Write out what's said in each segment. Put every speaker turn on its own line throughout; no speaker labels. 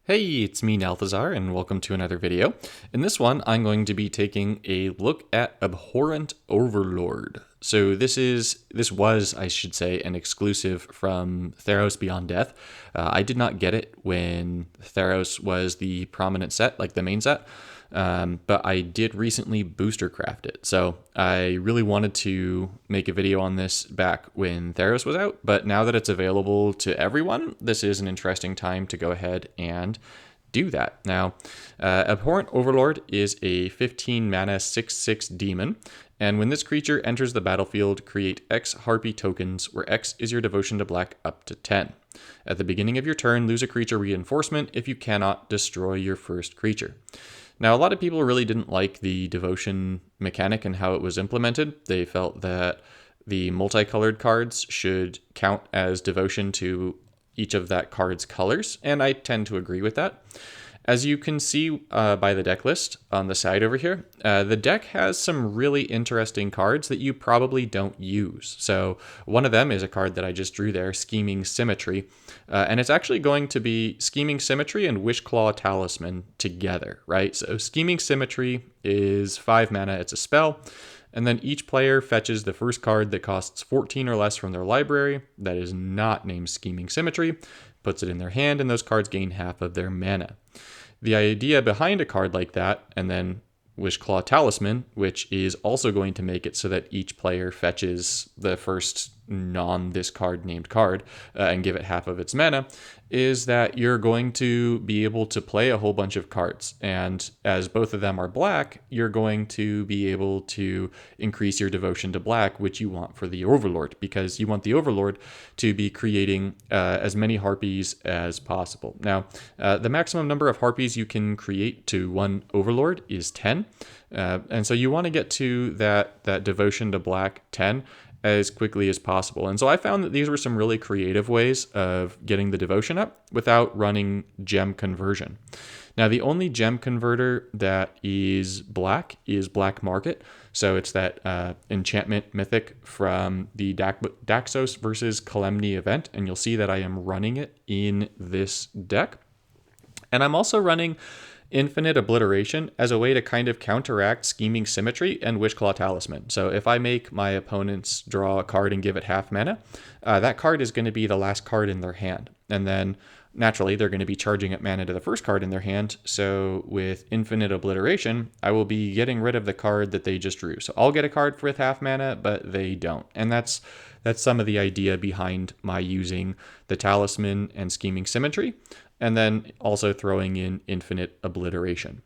Hey, it's me, Nalthazar, and welcome to another video. In this one, I'm going to be taking a look at Abhorrent Overlord. So this was, I should say, an exclusive from Theros Beyond Death. I did not get it when Theros was the prominent set, like the main set, but I did recently booster craft it. So I really wanted to make a video on this back when Theros was out, but now that it's available to everyone, this is an interesting time to go ahead and do that. Now, Abhorrent Overlord is a 15 mana 6/6 demon, and when this creature enters the battlefield, create X Harpy tokens, where X is your devotion to black up to 10. At the beginning of your turn, lose a creature reinforcement if you cannot destroy your first creature. Now, a lot of people really didn't like the devotion mechanic and how it was implemented. They felt that the multicolored cards should count as devotion to each of that card's colors, and I tend to agree with that. As you can see by the deck list on the side over here, the deck has some really interesting cards that you probably don't use. So one of them is a card that I just drew there, Scheming Symmetry, and it's actually going to be Scheming Symmetry and Wishclaw Talisman together, right? So Scheming Symmetry is 5 mana, it's a spell, and then each player fetches the first card that costs 14 or less from their library that is not named Scheming Symmetry, puts it in their hand, and those cards gain half of their mana. The idea behind a card like that, and then Wishclaw Talisman, which is also going to make it so that each player fetches the first non-this card named card and give it half of its mana, is that you're going to be able to play a whole bunch of cards. And as both of them are black, you're going to be able to increase your devotion to black, which you want for the Overlord, because you want the Overlord to be creating as many Harpies as possible. Now, the maximum number of Harpies you can create to one Overlord is 10. And so you want to get to that devotion to black 10 as quickly as possible. And so I found that these were some really creative ways of getting the devotion up without running gem conversion. Now, the only gem converter that is Black Market. So it's that enchantment mythic from the Daxos versus Calamity event. And you'll see that I am running it in this deck. And I'm also running Infinite Obliteration as a way to kind of counteract Scheming Symmetry and Wishclaw Talisman. So if I make my opponents draw a card and give it half mana, that card is going to be the last card in their hand. And then naturally, they're going to be charging up mana to the first card in their hand. So with Infinite Obliteration, I will be getting rid of the card that they just drew. So I'll get a card with half mana, but they don't. And that's some of the idea behind my using the Talisman and Scheming Symmetry, and then also throwing in Infinite Obliteration.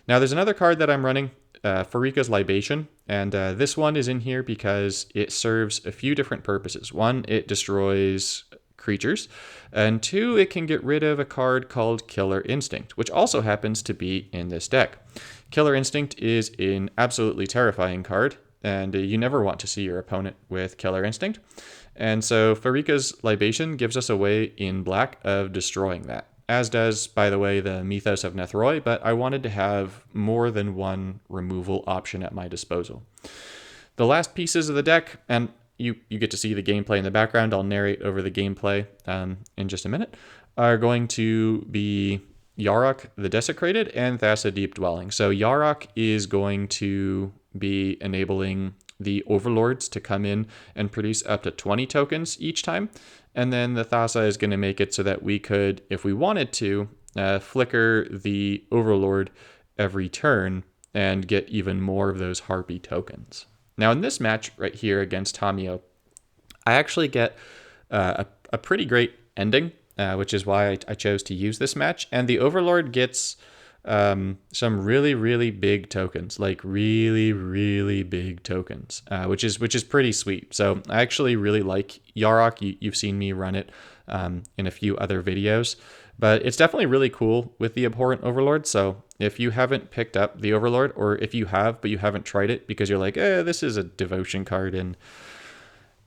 Now, there's another card that I'm running, Pharika's Libation, and this one is in here because it serves a few different purposes. One, it destroys creatures, and two, it can get rid of a card called Killer Instinct, which also happens to be in this deck. Killer Instinct is an absolutely terrifying card, and you never want to see your opponent with Killer Instinct. And so Pharika's Libation gives us a way in black of destroying that, as does, by the way, the Mythos of Nethroi, but I wanted to have more than one removal option at my disposal. The last pieces of the deck, and you get to see the gameplay in the background, I'll narrate over the gameplay in just a minute, are going to be Yarok the Desecrated and Thassa Deep Dwelling. So Yarok is going to be enabling the Overlords to come in and produce up to 20 tokens each time. And then the Thassa is going to make it so that we could, if we wanted to, flicker the Overlord every turn and get even more of those Harpy tokens. Now, in this match right here against Tamiyo, I actually get a pretty great ending, which is why I chose to use this match. And the Overlord gets some really, really big tokens, like really, really big tokens, which is pretty sweet. So I actually really like Yarok. You've seen me run it in a few other videos, but it's definitely really cool with the Abhorrent Overlord. So if you haven't picked up the Overlord, or if you have but you haven't tried it because you're like, this is a devotion card and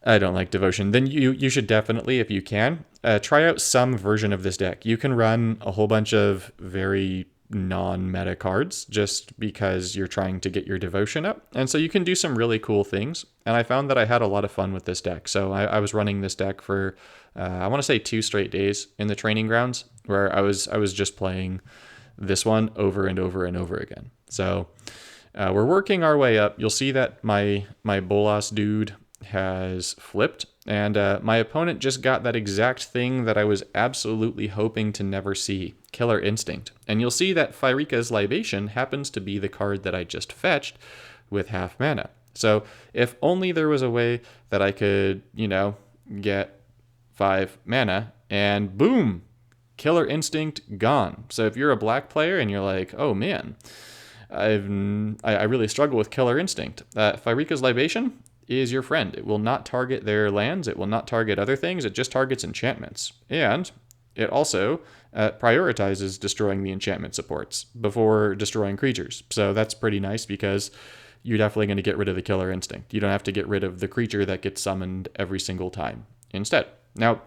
I don't like devotion, then you should definitely, if you can, try out some version of this deck. You can run a whole bunch of very non-meta cards just because you're trying to get your devotion up. And so you can do some really cool things. And I found that I had a lot of fun with this deck. So I was running this deck for, I want to say 2 straight days in the training grounds, where I was just playing this one over and over and over again. So we're working our way up. You'll see that my Bolas dude has flipped, and my opponent just got that exact thing that I was absolutely hoping to never see, Killer Instinct. And you'll see that Pyrika's Libation happens to be the card that I just fetched with half mana. So if only there was a way that I could, get 5 mana, and boom, Killer Instinct gone. So if you're a black player and you're like, oh man, I really struggle with Killer Instinct, Pyrika's Libation is your friend. It will not target their lands. It will not target other things. It just targets enchantments. And it also prioritizes destroying the enchantment supports before destroying creatures. So that's pretty nice because you're definitely going to get rid of the Killer Instinct. You don't have to get rid of the creature that gets summoned every single time instead. Now,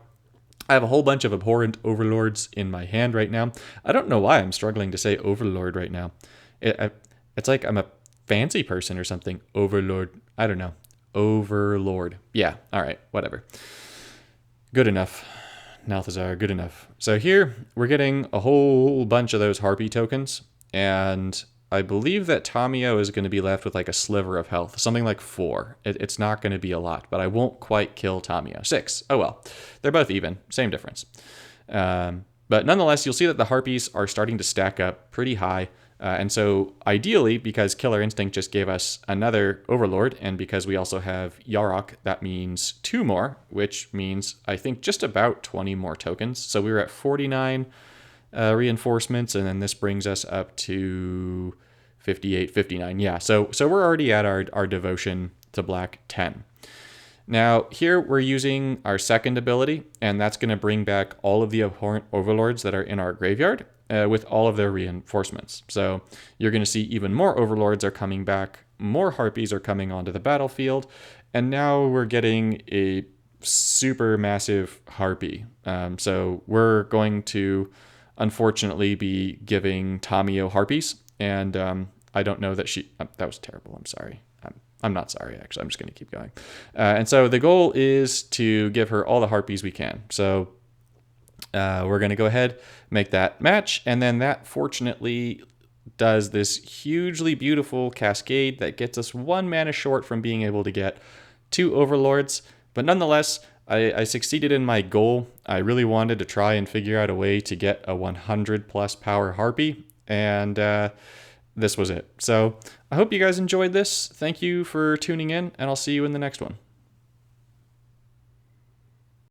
I have a whole bunch of Abhorrent Overlords in my hand right now. I don't know why I'm struggling to say Overlord right now. It's like I'm a fancy person or something. Overlord. I don't know. Overlord. Yeah, all right, whatever. Good enough. Nalthazar, good enough. So here, we're getting a whole bunch of those Harpy tokens, and I believe that Tamio is going to be left with like a sliver of health, something like 4. It's not going to be a lot, but I won't quite kill Tamio. 6. Oh well. They're both even. Same difference. But nonetheless, you'll see that the Harpies are starting to stack up pretty high. And so ideally, because Killer Instinct just gave us another Overlord, and because we also have Yarok, that means 2 more, which means, I think, just about 20 more tokens. So we were at 49 reinforcements, and then this brings us up to 58, 59. Yeah, so we're already at our devotion to black 10. Now, here we're using our second ability, and that's going to bring back all of the Abhorrent Overlords that are in our graveyard with all of their reinforcements. So you're going to see even more Overlords are coming back, more Harpies are coming onto the battlefield, and now we're getting a super massive Harpy. So we're going to, unfortunately, be giving Tamio Harpies, and I don't know that she... that was terrible, I'm sorry. I'm not sorry, actually. I'm just going to keep going. And so the goal is to give her all the Harpies we can. So we're going to go ahead, make that match, and then that fortunately does this hugely beautiful cascade that gets us 1 mana short from being able to get 2 Overlords. But nonetheless, I succeeded in my goal. I really wanted to try and figure out a way to get a 100 plus power Harpy, and this was it. So I hope you guys enjoyed this. Thank you for tuning in, and I'll see you in the next one.